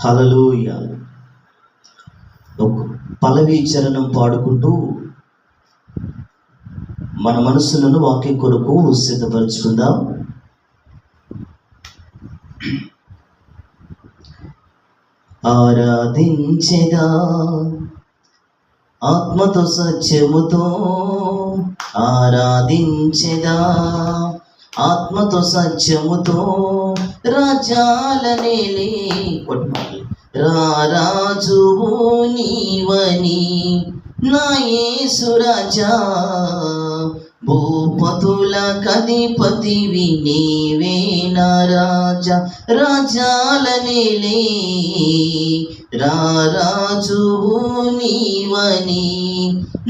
హల్లెలూయా. పల్లవి చరణం పాడుకుంటూ మన మనస్సులను వాక్యం కొరకు సిద్ధపరచుకుందాం. ఆరాధించెదా ఆత్మతో సత్యముతో, ఆరాధించెదా ఆత్మతో సత్యముతో, రాజాలనేలే రారాజువు నీవని నా యేసు రాజా, భూపతుల కధిపతివి నీవే నా రాజా, రాజాలనేలే రారాజువు నీవని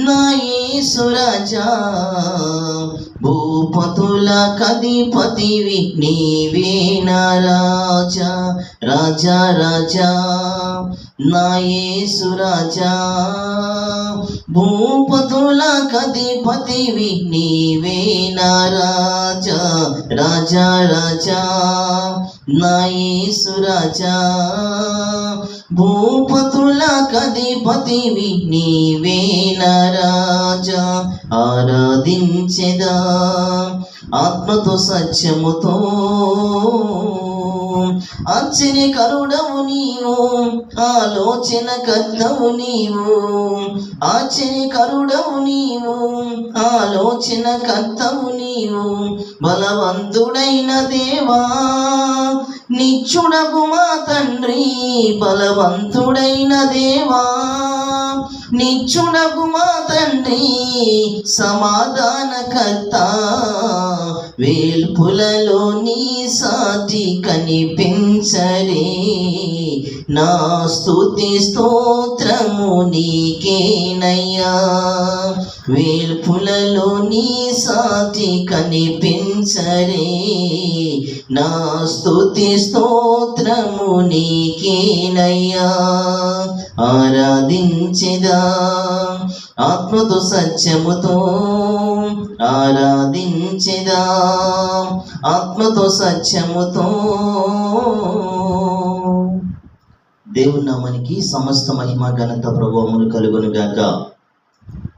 నా యేసు రాజా, భూపతుల కధిపతివి నీవే నా రాజా, రాజా రాజా నా యేసు రాజా, భూపతుల కధిపతివి నీవే నా రాజా, రాజా రాజా నా యేసు రాజా, భూపతుల కధిపతివి నీవే నా రాజా. ఆరాధించెదా ఆత్మతో సత్యముతో, ఆశ్చర్యకరుడవు నీవు, ఆలోచన కర్తవు నీవు, ఆశ్చర్యకరుడవు నీవు, ఆలోచన కర్తవు నీవు, బలవంతుడైన దేవా నిత్యుడగు మా తండ్రి, బలవంతుడైన దేవా నిత్యుడగు మా తండ్రి, సమాధానకర్త, వేల్పులలో నీ సాటి కనిపించరే, నా స్తుతి స్తోత్రము నీకేనయ్యా, వేల్పులలో నీ సాటి కనిపించరే, నా స్తుతి స్తోత్రము నీకేనయ్యా. ఆరాధించెదా ఆత్మతో సత్యముతో, ఆరాధించెదా ఆత్మతో సత్యముతో. దేవుని నామానికి సమస్త మహిమ ఘనత ప్రభావములు కలుగును గాక.